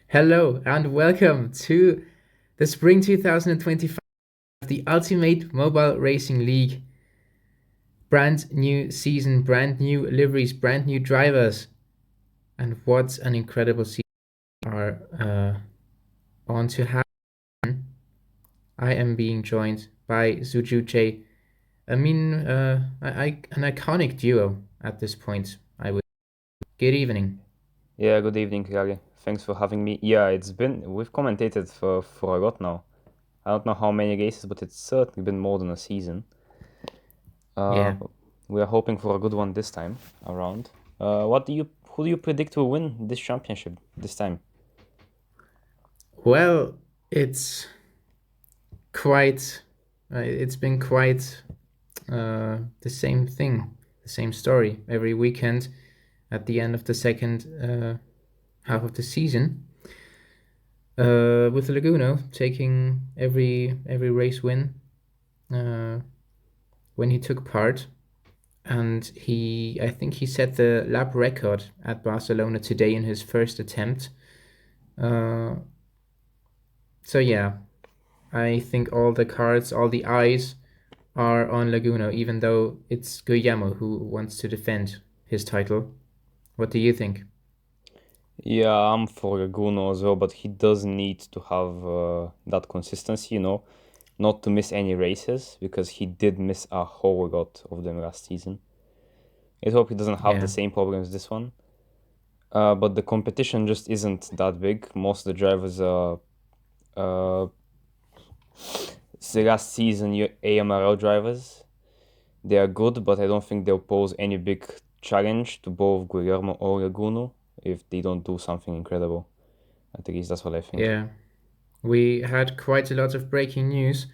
Hello and welcome to the Spring 2025, the Ultimate Mobile Racing League. Brand new season, brand new liveries, brand new drivers. And what an incredible season we are on to have. I am being joined by Sudjuche. An iconic duo at this point. I would. Good evening. Yeah, good evening, Larry. Thanks for having me. Yeah, we've commentated for a lot now. I don't know how many races, but it's certainly been more than a season. Uh, Yeah. we are hoping for a good one this time around. Who do you predict will win this championship this time? Well, it's quite. It's been quite the same thing, the same story every weekend at the end of the second half of the season. With Laguno taking every race win uh, when he took part, and I think he set the lap record at Barcelona today in his first attempt. Uh, so yeah, I think all the cards, all the eyes are on Laguno, even though it's Guillermo who wants to defend his title. What do you think? Yeah, I'm for Laguno as well, but he does need to have that consistency, not to miss any races because he did miss a whole lot of them last season. I hope he doesn't have the Yeah, same problems this one. But the competition just isn't that big. Most of the drivers are uh, the last season AMRL drivers. They are good, but I don't think they'll pose any big challenge to both Guillermo or Laguno if they don't do something incredible. At least that's what I think. yeah. We had quite a lot of breaking news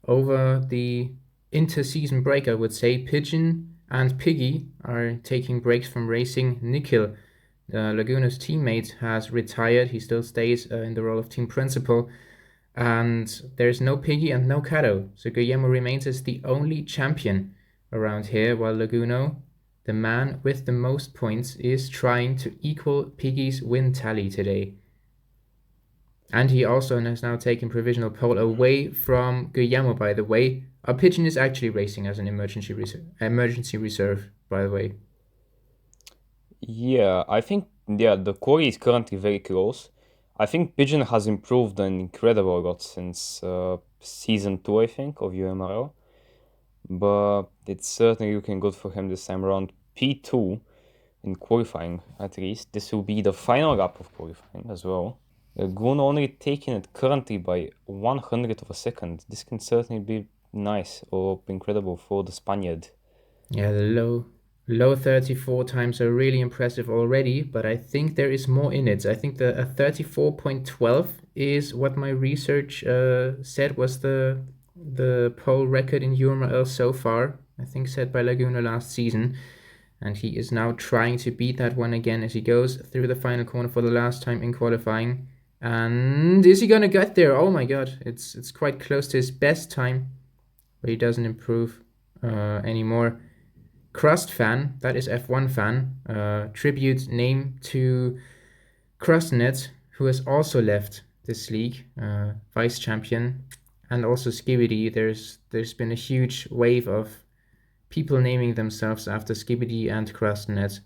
over the inter-season break, I would say. Pigeon and Piggy are taking breaks from racing. Nikhil, Laguna's teammate, has retired. He still stays in the role of team principal. And there's no Piggy and no Cato. So Guillermo remains as the only champion around here, while Laguno, the man with the most points, is trying to equal Piggy's win tally today. And he also has now taken provisional pole away from Guillermo, by the way. Our pigeon is actually racing as an emergency reserve, by the way. Yeah, I think the quality is currently very close. I think Pigeon has improved an incredible lot since season 2, I think, of UMRL. But it's certainly looking good for him this time around. P2 in qualifying, at least. This will be the final lap of qualifying as well. Gun only taking it currently by 100th of a second. This can certainly be nice or incredible for the Spaniard. Yeah, the low 34 times are really impressive already, but I think there is more in it. I think the a 34.12 is what my research said was the pole record in UMRL so far. I think set by Laguna last season, and he is now trying to beat that one again as he goes through the final corner for the last time in qualifying. And is he gonna get there? Oh my God, it's quite close to his best time, but he doesn't improve anymore. Crust fan, that is F1 fan, tribute name to Crustnet, who has also left this league, vice champion, and also Skibidi. There's been a huge wave of people naming themselves after Skibidi and Crustnet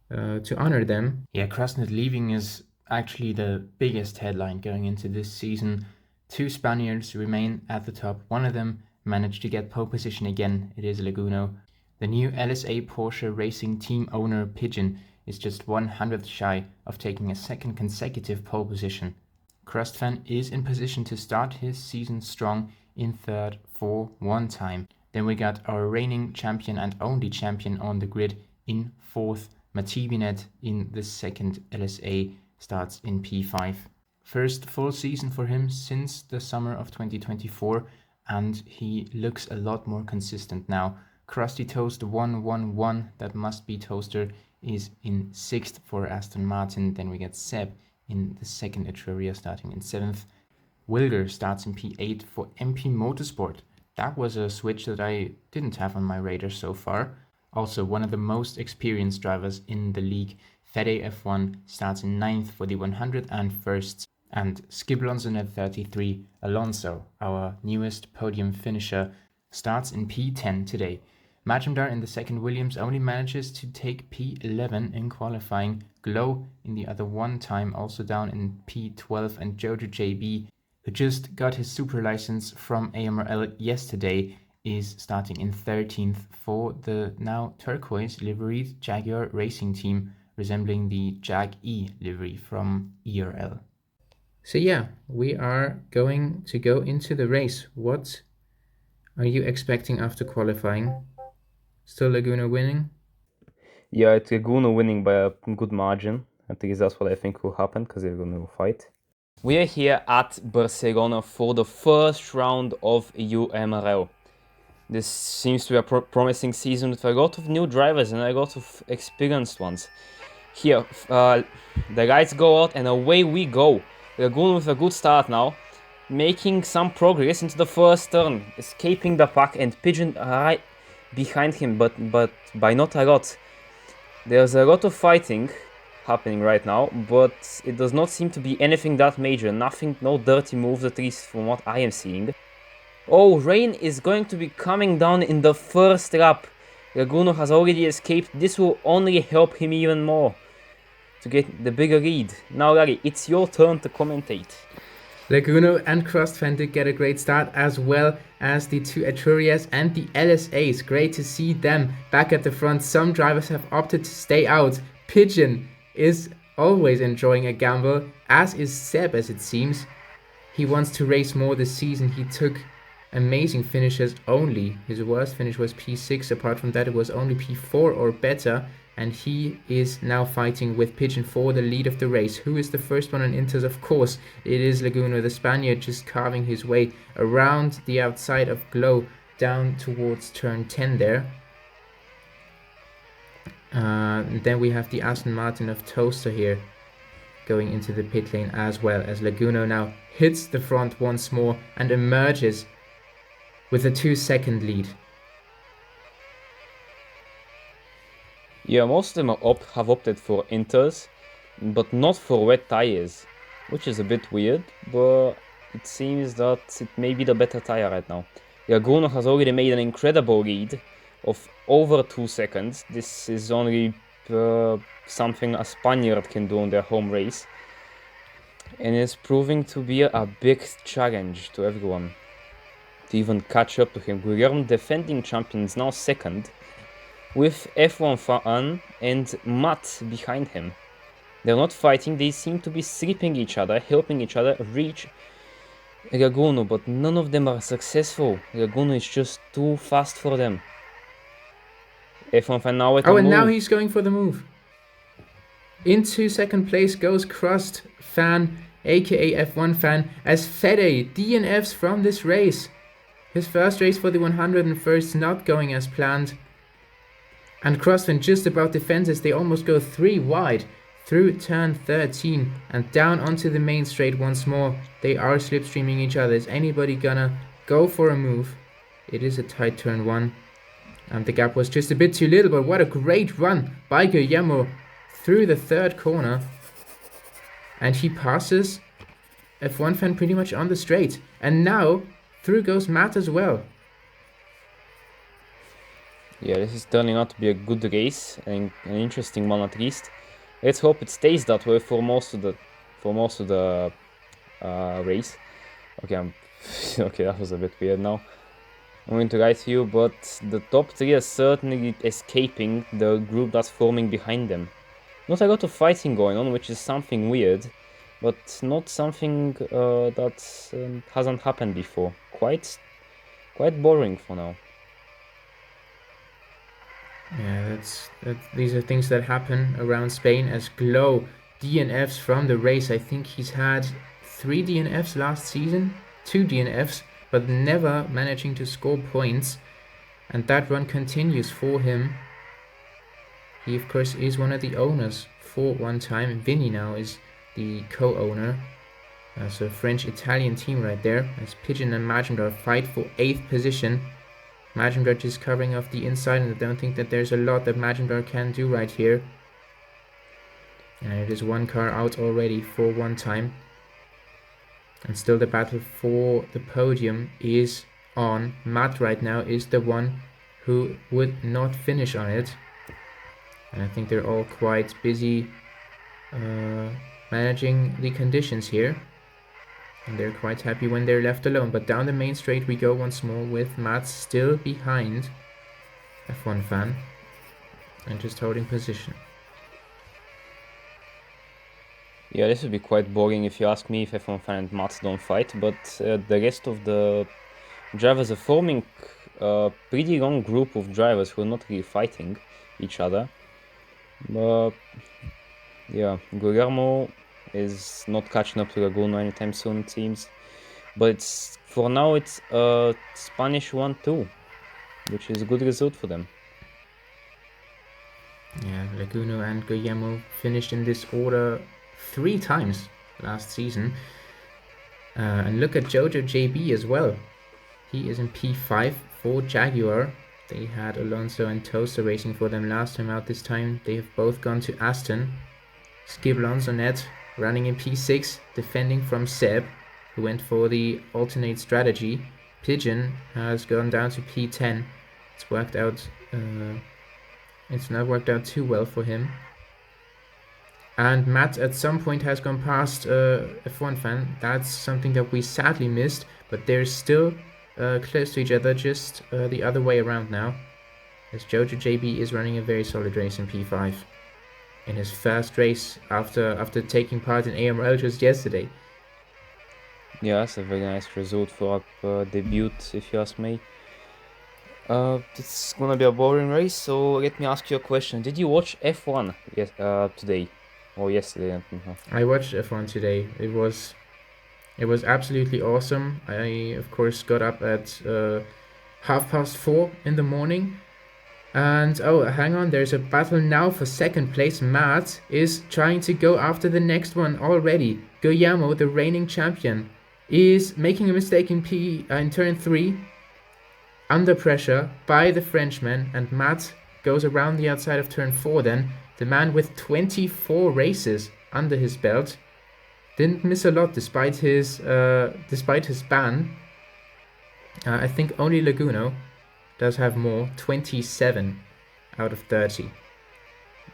to honor them. Yeah, Krasnod leaving is actually the biggest headline going into this season. Two Spaniards remain at the top. One of them managed to get pole position again. It is Laguno. The new LSA Porsche Racing Team owner Pigeon is just 100th shy of taking a second consecutive pole position. Crustfan is in position to start his season strong in third for one time. Then we got our reigning champion and only champion on the grid in fourth. Matibinet in the second LSA starts in P5. First full season for him since the summer of 2024, and he looks a lot more consistent now. Krusty Toast 111, that must be Toaster, is in sixth for Aston Martin. Then we get Seb in the second Etruria starting in seventh. Wilger starts in P8 for MP Motorsport. That was a switch that I didn't have on my radar so far. Also, one of the most experienced drivers in the league Fede F1 starts in 9th for the 101st, and Skiblons at 33. Alonso, our newest podium finisher, starts in P10 today. Majumdar in the second Williams only manages to take P11 in qualifying. Glow in the other one time also down in P12, and Jojo JB, who just got his super license from AMRL yesterday, is starting in 13th for the now turquoise liveried Jaguar racing team, resembling the Jag E livery from ERL. So yeah, we are going to go into the race. What are you expecting after qualifying? Still Laguno winning? Yeah, it's Laguno winning by a good margin. At least that's what I think will happen, because they're going to fight. We are here at Barcelona for the first round of UMRL. This seems to be a promising season with a lot of new drivers and a lot of experienced ones. Here, the lights go out and away we go. Laguno with a good start now, making some progress into the first turn, escaping the pack and Pigeon right behind him, but by not a lot. There's a lot of fighting happening right now, but it does not seem to be anything that major. Nothing, no dirty moves, at least from what I am seeing. Oh, rain is going to be coming down in the first lap. Laguno has already escaped. This will only help him even more to get the bigger lead. Now, Larry, it's your turn to commentate. Laguno and Crossfan did get a great start, as well as the two Eturias and the LSAs. Great to see them back at the front. Some drivers have opted to stay out. Pigeon is always enjoying a gamble, as is Seb, as it seems. He wants to race more this season. He took amazing finishes only. His worst finish was P6. Apart from that, it was only P4 or better. And he is now fighting with Pigeon for the lead of the race. Who is the first one on Inters? Of course, it is Laguno, the Spaniard, just carving his way around the outside of Glow down towards turn 10 there. Then we have the Aston Martin of Toaster here going into the pit lane, as well as Laguno now hits the front once more and emerges with a 2-second lead. Yeah, most of them have opted for Inters, but not for wet tires, which is a bit weird, but it seems that it may be the better tire right now. Laguno has already made an incredible lead of over 2 seconds. This is only something a Spaniard can do on their home race, and it's proving to be a big challenge to everyone to even catch up to him. Guillermo, defending champion, is now second, with F1 Fan and Matt behind him. They're not fighting, they seem to be slipping each other, helping each other reach Laguno, but none of them are successful. Laguno is just too fast for them. F1 Fan now at a move. And now he's going for the move. Into second place goes Crust Fan, aka F1 Fan, as Fede DNFs from this race. His first race for the 101st not going as planned. And Crossfin just about defends as they almost go 3 wide through turn 13 and down onto the main straight once more. They are slipstreaming each other. Is anybody gonna go for a move? It is a tight turn 1. And the gap was just a bit too little, but what a great run by Guillermo through the third corner. And he passes F1 Fan pretty much on the straight. And now through goes Matt as well. Yeah, this is turning out to be a good race, and an interesting one at least. Let's hope it stays that way for most of the race. Okay, okay, that was a bit weird now. I'm going to write to you, but the top 3 are certainly escaping the group that's forming behind them. Not a lot of fighting going on, which is something weird, but not something that hasn't happened before. Quite boring for now. Yeah, these are things that happen around Spain, as Glow DNFs from the race. I think he's had 3 DNFs last season, 2 DNFs, but never managing to score points. And that run continues for him. He, of course, is one of the owners for one time. Vinny now is the co-owner. So French-Italian team right there, as Pigeon and Majumdar fight for 8th position. Majumdar just covering off the inside, and I don't think that there's a lot that Majumdar can do right here. And it is one car out already for one time. And still the battle for the podium is on. Matt right now is the one who would not finish on it. And I think they're all quite busy managing the conditions here. And they're quite happy when they're left alone. But down the main straight we go once more with Matt still behind F1 fan and just holding position. Yeah, this would be quite boring if you ask me if F1 fan and Mats don't fight, but the rest of the drivers are forming a pretty long group of drivers who are not really fighting each other. But yeah, Guillermo is not catching up to Laguno anytime soon, it seems. But for now it's a Spanish 1-2, which is a good result for them. Yeah, Laguno and Guillermo finished in this order 3 times last season. And look at Jojo JB as well. He is in P5 for Jaguar. They had Alonso and Toaster racing for them last time out. This time they have both gone to Aston. Skip Lonsonet running in P6, defending from Seb, who went for the alternate strategy. Pigeon has gone down to P10. It's worked out. It's not worked out too well for him. And Matt at some point has gone past F1 fan. That's something that we sadly missed, but they're still close to each other, just the other way around now. As Jojo JB is running a very solid race in P5. In his first race after taking part in AMRL just yesterday. Yeah, that's a very nice result for a debut, if you ask me. It's gonna be a boring race, so let me ask you a question. Did you watch F1 today? Or yesterday? I don't know. I watched F1 today. It was absolutely awesome. I, of course, got up at 4:30 in the morning. And, oh, hang on, there's a battle now for second place. Matt is trying to go after the next one already. Guillermo, the reigning champion, is making a mistake in turn 3. Under pressure by the Frenchman, and Matt goes around the outside of turn 4 then. The man with 24 races under his belt didn't miss a lot despite his ban. I think only Laguno does have more, 27 out of 30.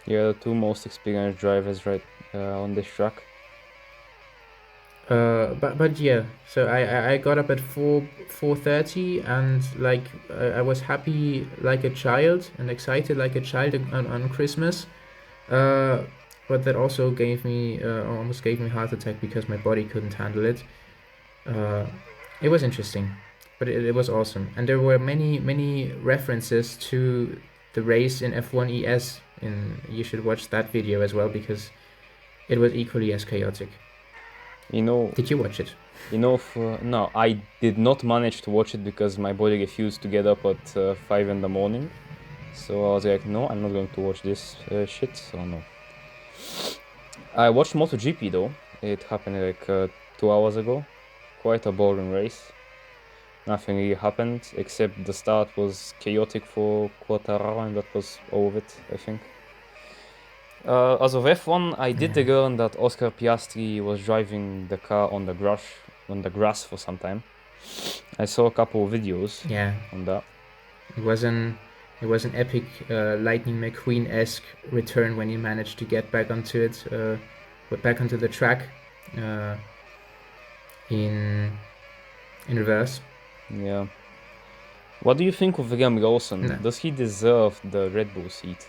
Yeah, the 2 most experienced drivers right on this track. But yeah, so I got up at 4:30 and like I was happy like a child and excited like a child on Christmas. But that also almost gave me a heart attack because my body couldn't handle it. It was interesting, but it was awesome, and there were many references to the race in F1 ES. You should watch that video as well because it was equally as chaotic. Did you watch it? No, I did not manage to watch it because my body refused to get up at 5 in the morning. So I was like, no, I'm not going to watch this shit, so no. I watched MotoGP though. It happened like 2 hours ago. Quite a boring race. Nothing really happened, except the start was chaotic for Quartararo, and that was all of it, I think. As of F1, I did learn that Oscar Piastri was driving the car on the grass for some time. I saw a couple of videos on that. It was an epic Lightning McQueen-esque return when he managed to get back onto the track in reverse. Yeah. What do you think of Liam Lawson? No. Does he deserve the Red Bull seat?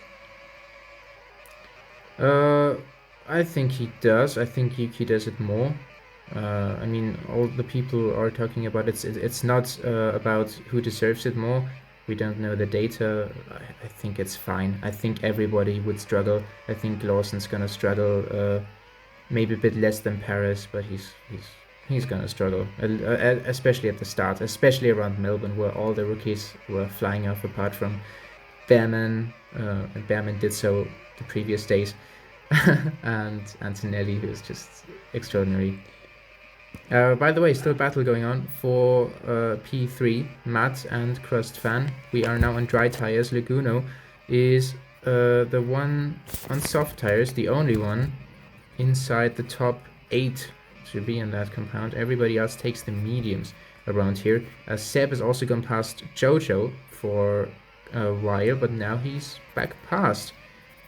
I think he does. I think Yuki does it more. I mean, all the people are talking about it's not about who deserves it more. We don't know the data. I think it's fine. I think everybody would struggle. I think Lawson's gonna struggle, maybe a bit less than Paris, but he's gonna struggle, especially at the start, especially around Melbourne, where all the rookies were flying off, apart from Behrman, and Behrman did so the previous days, and Antonelli, who's just extraordinary. By the way, still battle going on for P3, Matt and Crust Fan. We are now on dry tires. Laguno is the one on soft tires, the only one inside the top 8 to be in that compound. Everybody else takes the mediums around here. Seb has also gone past Jojo for a while, but now he's back past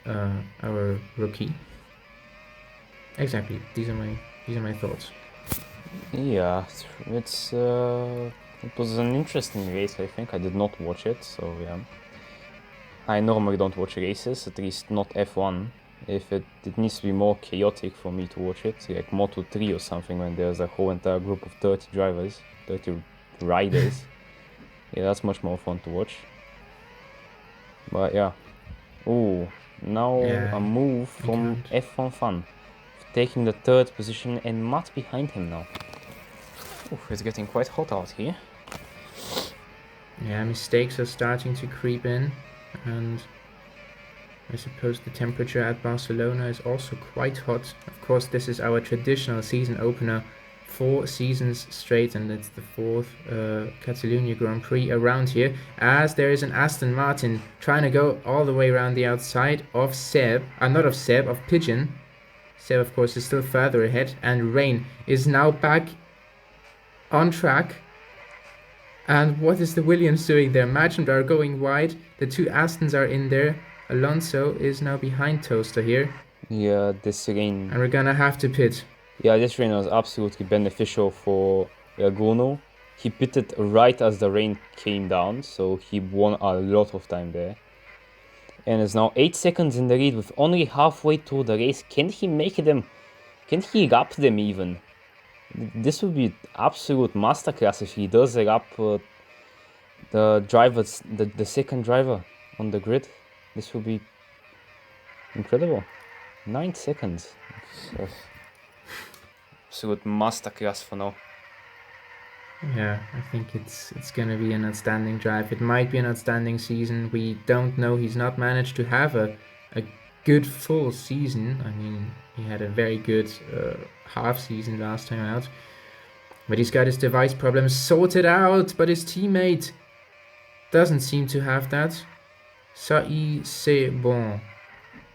our rookie. Exactly. These are my thoughts. Yeah, it was an interesting race. I think I did not watch it, so yeah. I normally don't watch races, at least not F1. If it needs to be more chaotic for me to watch it, like Moto3 or something, when there's a whole entire group of 30 drivers, 30 riders. Yeah, that's much more fun to watch. But yeah. Ooh, now Yeah, a move I from can't. F1 Fun, taking the 3rd position and Matt behind him now. Ooh, it's getting quite hot out here. Yeah, mistakes are starting to creep in, and I suppose the temperature at Barcelona is also quite hot. Of course, this is our traditional season opener, 4 seasons straight, and it's the 4th Catalonia Grand Prix around here, as there is an Aston Martin trying to go all the way around the outside of Seb, not of Seb, of Pigeon. Seb, of course, is still further ahead, and Rain is now back on track. And what is the Williams doing there? Magent are going wide. The 2 Astons are in there. Alonso is now behind Toaster here. Yeah, this rain. And we're gonna have to pit. Yeah, this rain was absolutely beneficial for Laguno. He pitted right as the rain came down, so he won a lot of time there. And is now 8 seconds in the lead with only halfway through the race. Can he make them? Can he wrap them even? This would be absolute masterclass if he does wrap the drivers, the second driver on the grid. This would be incredible. 9 seconds. Absolute masterclass for now. Yeah, I think it's gonna be an outstanding drive. It might be an outstanding season. We don't know. He's not managed to have a good full season. I mean, he had a very good half season last time out. But he's got his device problems sorted out, but his teammate doesn't seem to have that. Ça y c'est bon.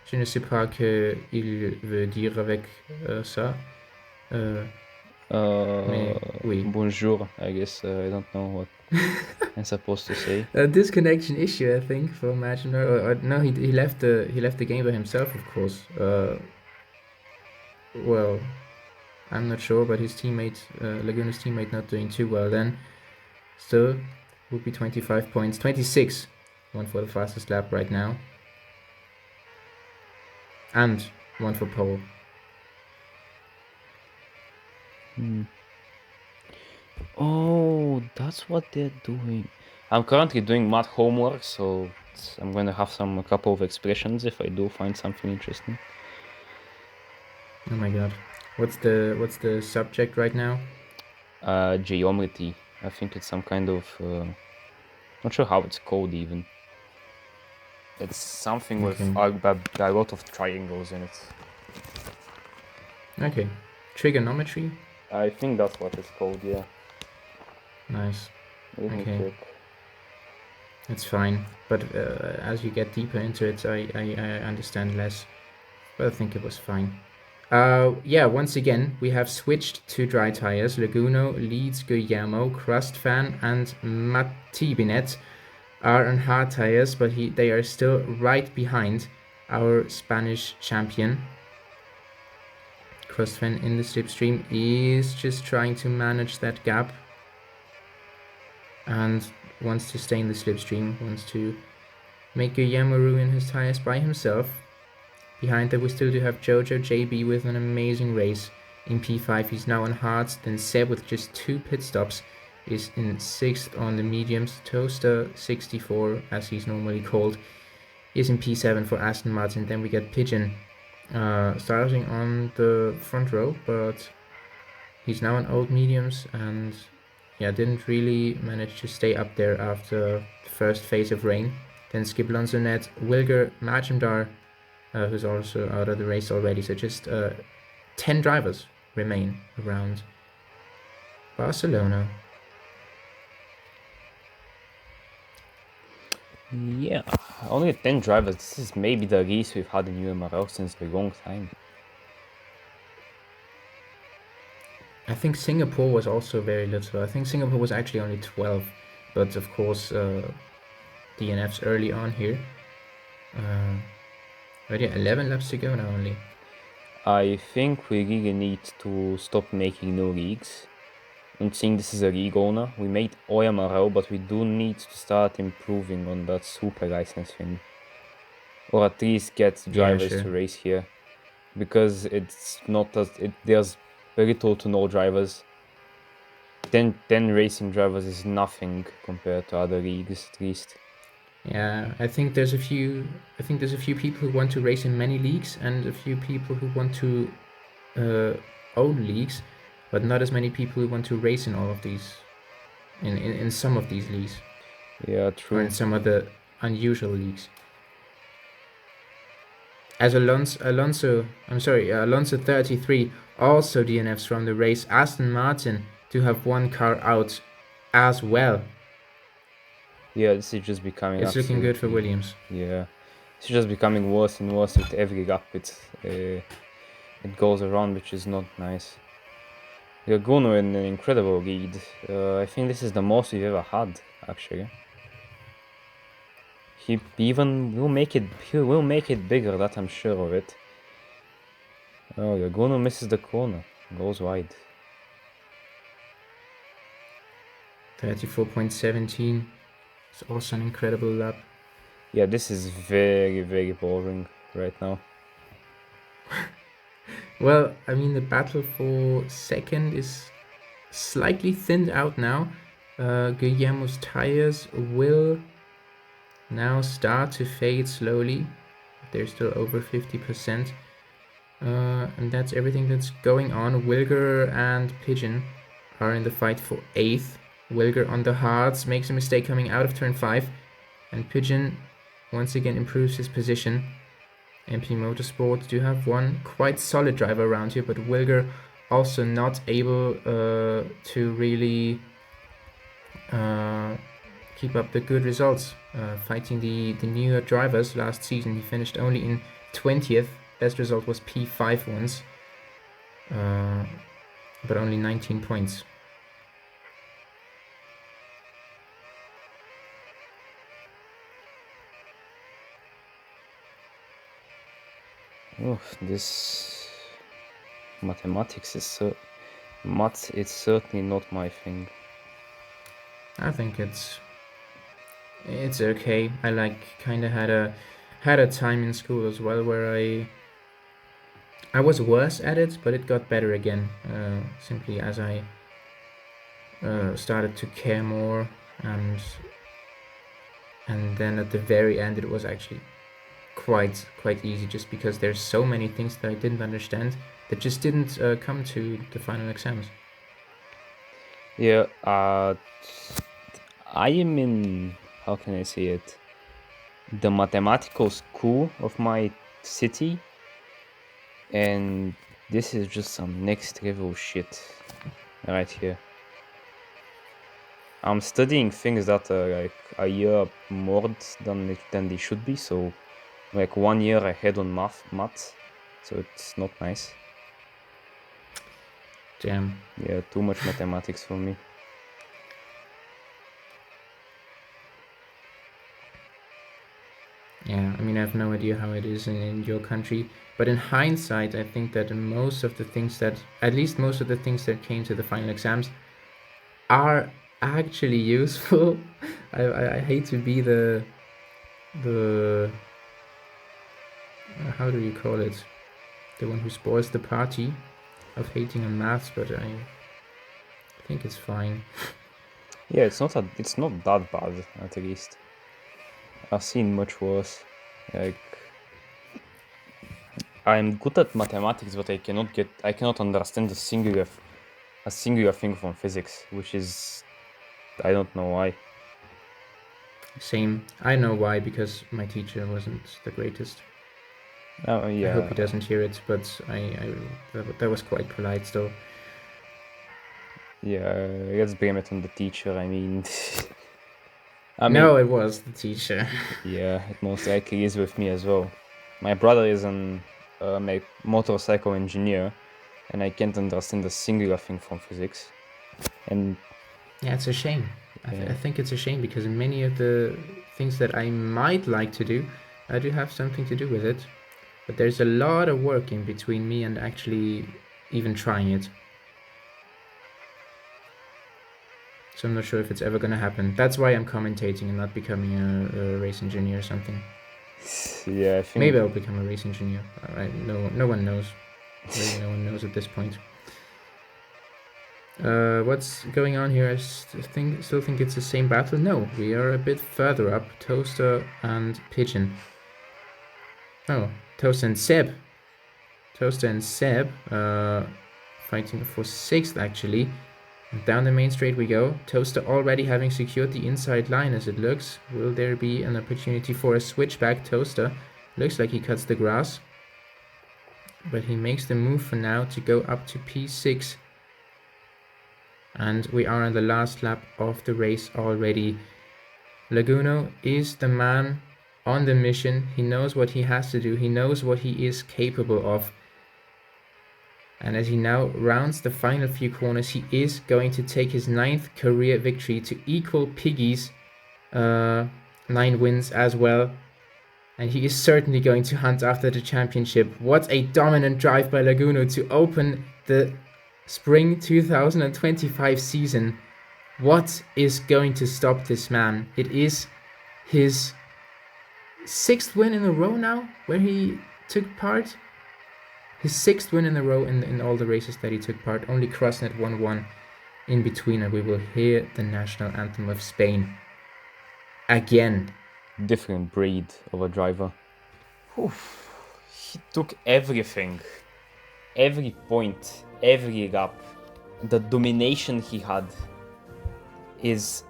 Je ne sais pas que il veut dire avec ça. Mais oui. Bonjour, I guess. I don't know what I'm supposed to say. A disconnection issue, I think, for Imagine. Or no, he left the game by himself, of course. Well, I'm not sure, but his teammate, Laguna's teammate, not doing too well then. Still, would be 25 points. 26. One for the fastest lap right now. And one for pole. Oh, that's what they're doing. I'm currently doing math homework, so I'm going to have a couple of expressions if I do find something interesting. Oh my god. What's the subject right now? Geometry. I think it's some kind of not sure how it's called even. It's something with a lot of triangles in it. Okay. Trigonometry? I think that's what it's called, yeah. Nice. Let me Okay. check. It's fine. But as you get deeper into it, I understand less. But I think it was fine. Yeah, once again, we have switched to dry tires. Laguno leads Guillermo, Crustfan, and Matibinet are on hard tires, but they are still right behind our Spanish champion. Crustfan in the slipstream is just trying to manage that gap and wants to stay in the slipstream, wants to make Guillermo ruin his tires by himself. Behind that, we still do have Jojo JB with an amazing race. In P5, he's now on hards. Then Seb with just 2 pit stops is in 6th on the mediums. Toaster 64, as he's normally called, is in P7 for Aston Martin. Then we get Pigeon starting on the front row, but he's now on old mediums and yeah, didn't really manage to stay up there after the first phase of rain. Then Skip Lonsonet, Wilger, Majumdar, who's also out of the race already. So just 10 drivers remain around Barcelona. Yeah, only 10 drivers. This is maybe the least we've had in UMRL since a long time. I think Singapore was also very little. I think Singapore was actually only 12, but of course DNFs early on here. But yeah, 11 laps to go now only. I think we really need to stop making new leagues. I'm seeing this is a league owner. We made OMRL, but we do need to start improving on that super license thing. Or at least get Yeah, drivers sure. to race here. Because it's not as there's very little to no drivers. 10 racing drivers is nothing compared to other leagues, at least. Yeah, I think there's a few. I think there's a few people who want to race in many leagues, and a few people who want to uh, own leagues, but not as many people who want to race in all of these, in some of these leagues, Yeah, or in true. some of the unusual leagues. As Alonso 33 also DNFs from the race. Aston Martin to have one car out as well. Yeah, this is just becoming It's looking good for absolutely. Williams. Yeah. It's just becoming worse and worse with every lap it goes around, which is not nice. Laguno in an incredible lead. I think this is the most we've ever had, actually. He even will make it. He will make it bigger. That I'm sure of it. Oh, Laguno misses the corner, goes wide. 34.17. It's also an incredible lap. Yeah, this is very, very boring right now. Well, I mean, the battle for second is slightly thinned out now. Guillermo's tires will now start to fade slowly. They're still over 50%. And that's everything that's going on. Wilger and Pigeon are in the fight for 8th. Wilger on the hards makes a mistake coming out of turn 5. And Pigeon once again improves his position. MP Motorsports do have one quite solid driver around here, but Wilger also not able to really keep up the good results. Fighting the newer drivers last season, he finished only in 20th. Best result was P5 once, but only 19 points. Oh, this mathematics is maths. It's certainly not my thing. I think it's okay. I like kind of had a time in school as well where I was worse at it, but it got better again. Simply as I started to care more, and then at the very end it was actually quite easy, just because there's so many things that I didn't understand that just didn't come to the final exams. Yeah, I am in, how can I say it, the mathematical school of my city, and this is just some next level shit right here. I'm studying things that are like a year more than they should be, so like 1 year ahead on maths, so it's not nice. Damn. Yeah, too much mathematics for me. Yeah, I mean, I have no idea how it is in your country, but in hindsight, I think that most of the things that, at least most of the things that came to the final exams, are actually useful. I hate to be the how do you call it? The one who spoils the party of hating on maths, but I think it's fine. Yeah, it's not that bad at least. I've seen much worse. Like I'm good at mathematics, but I cannot understand a singular thing from physics, which is I don't know why. Same. I know why, because my teacher wasn't the greatest. I hope he Yeah, doesn't hear it, but that was quite polite still. yeah. Let's blame it on the teacher. I mean, I mean, No, it was the teacher. yeah, it most likely is with me as well. My brother is an motorcycle engineer, and I can't understand a singular thing from physics. And Yeah, it's a shame. yeah, I think it's a shame because many of the things that I might like to do, I do have something to do with it. But there's a lot of work in between me and actually even trying it. So I'm not sure if it's ever going to happen. That's why I'm commentating and not becoming a race engineer or something. yeah, I Maybe think I'll become a race engineer. No one knows. Really, no one knows at this point. What's going on here? I still think it's the same battle. No, we are a bit further up. Toaster and Pigeon. Oh, Toaster and Seb. Toaster and Seb fighting for 6th actually. Down the main straight we go. Toaster already having secured the inside line as it looks. Will there be an opportunity for a switchback? Toaster looks like he cuts the grass. But he makes the move for now to go up to P6. And we are on the last lap of the race already. Laguno is the man on the mission. He knows what he has to do. He knows what he is capable of. And as he now rounds the final few corners, he is going to take his 9th career victory to equal Piggy's 9 wins as well. And he is certainly going to hunt after the championship. What a dominant drive by Laguno to open the Spring 2025 season. What is going to stop this man? It is his 6th win in a row now where he took part. His 6th win in a row in all the races that he took part. Only Crossnet won one in between, and we will hear the national anthem of Spain again. different breed of a driver. Oof. He took everything, every point, every lap. The domination he had is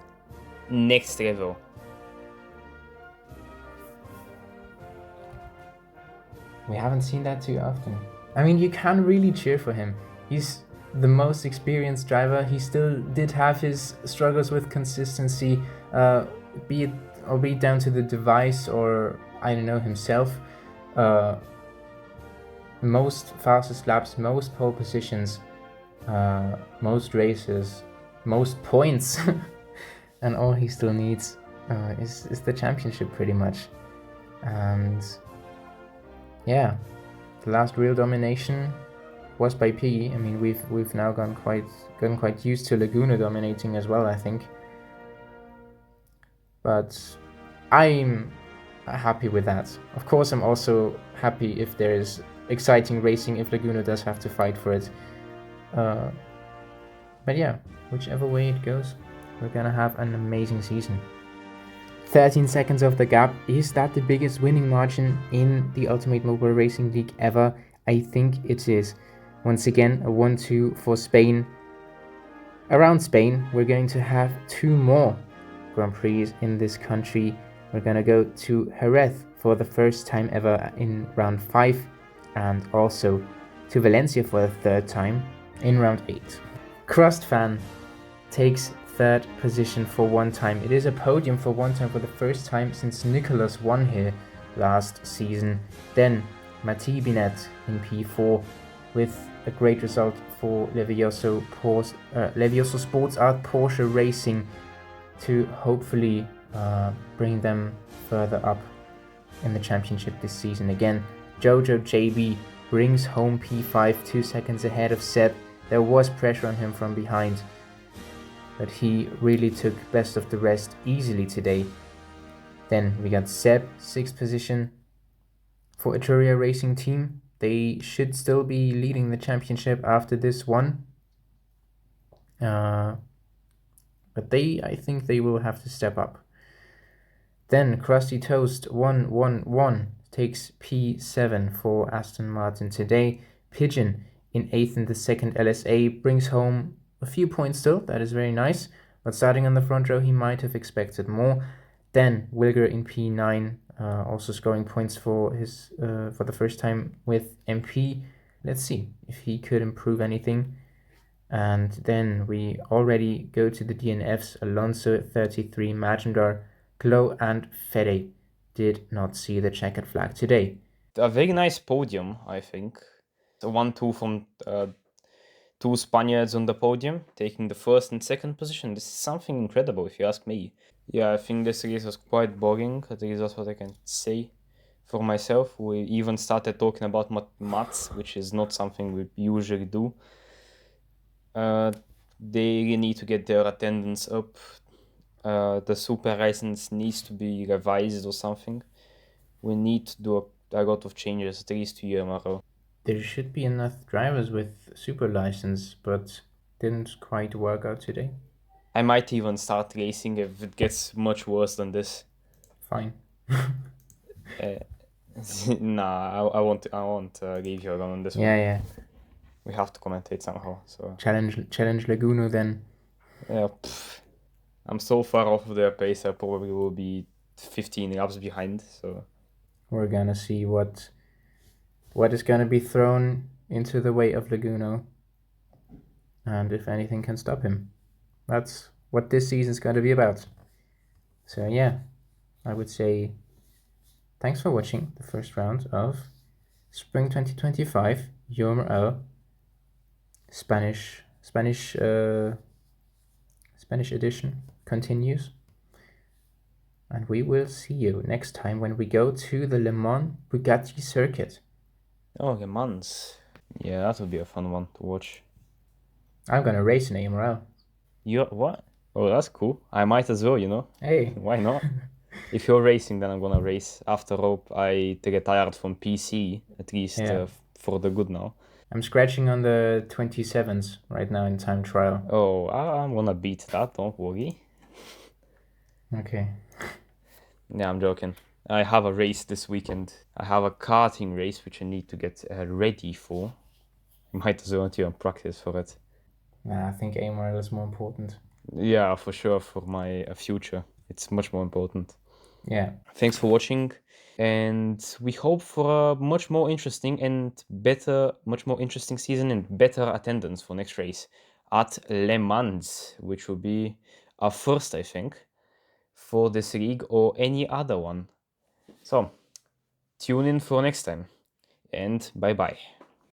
next level. We haven't seen that too often. I mean, you can really cheer for him. He's the most experienced driver. He still did have his struggles with consistency, be it down to the device or I don't know himself. Most fastest laps, most pole positions, most races, most points, and all he still needs is the championship pretty much. And yeah, the last real domination was by Piggy. I mean, we've now gotten quite used to Laguno dominating as well, I think. But I'm happy with that. Of course, I'm also happy if there's exciting racing, if Laguno does have to fight for it. But yeah, whichever way it goes, we're gonna have an amazing season. 13 seconds of the gap. Is that the biggest winning margin in the Ultimate Mobile Racing League ever? I think it is. Once again, a 1-2 for Spain. Around Spain, we're going to have 2 more Grand Prix in this country. We're going to go to Jerez for the first time ever in round 5, and also to Valencia for the 3rd time in round 8. Crust Fan takes 3rd position for one time. It is a podium for one time for the first time since Nicholas won here last season. Then Mati Binet in P4 with a great result for Levioso Sports Art Porsche Racing to hopefully bring them further up in the championship this season. Again, Jojo JB brings home P5, 2 seconds ahead of Seb. There was pressure on him from behind, but he really took best of the rest easily today. Then we got Seb, 6th position for Etruria Racing Team. They should still be leading the championship after this one. But I think they will have to step up. Then Krusty Toast 111 takes P7 for Aston Martin today. Pigeon in 8th in the 2nd LSA brings home a few points still. That is very nice. But starting on the front row, he might have expected more. Then Wilger in P9, also scoring points for the first time with MP. Let's see if he could improve anything. And then we already go to the DNFs. Alonso 33, Majendar, Glow and Fede did not see the checkered flag today. A very nice podium, I think. The 1-2 from two Spaniards on the podium, taking the first and second position. This is something incredible, if you ask me. Yeah, I think this race was quite boring. At least that's what I can say for myself. We even started talking about maths, which is not something we usually do. They really need to get their attendance up. The super license needs to be revised or something. We need to do a lot of changes, at least to UMRO. There should be enough drivers with super license, but didn't quite work out today. I might even start racing if it gets much worse than this. Fine. Nah, I won't leave you alone on this one. Yeah. We have to commentate somehow. So Challenge Laguno then. yeah, I'm so far off of their pace. I probably will be 15 laps behind. So We're gonna see what is gonna be thrown into the way of Laguno, and if anything can stop him. That's what this season's gonna be about. So yeah, I would say thanks for watching the first round of Spring 2025 UMRL Spanish edition continues. And we will see you next time when we go to the Le Mans Bugatti circuit. oh, Le Mans. Yeah, that would be a fun one to watch. I'm gonna race in AMRL. You what? Oh, that's cool. I might as well, you know. Hey. Why not? If you're racing, then I'm gonna race. After all, I retired from PC, at least Yeah. for the good now. I'm scratching on the 27s right now in time trial. Oh, I'm gonna beat that, don't worry. Okay. Yeah, I'm joking. I have a race this weekend. I have a karting race which I need to get ready for. Might as well even practice for it. Nah, I think AMRL is more important. Yeah, for sure, for my future. It's much more important. Yeah. Thanks for watching, and we hope for a much more interesting season and better attendance for next race at Le Mans, which will be our first, I think, for this league or any other one. So, tune in for next time, and bye-bye.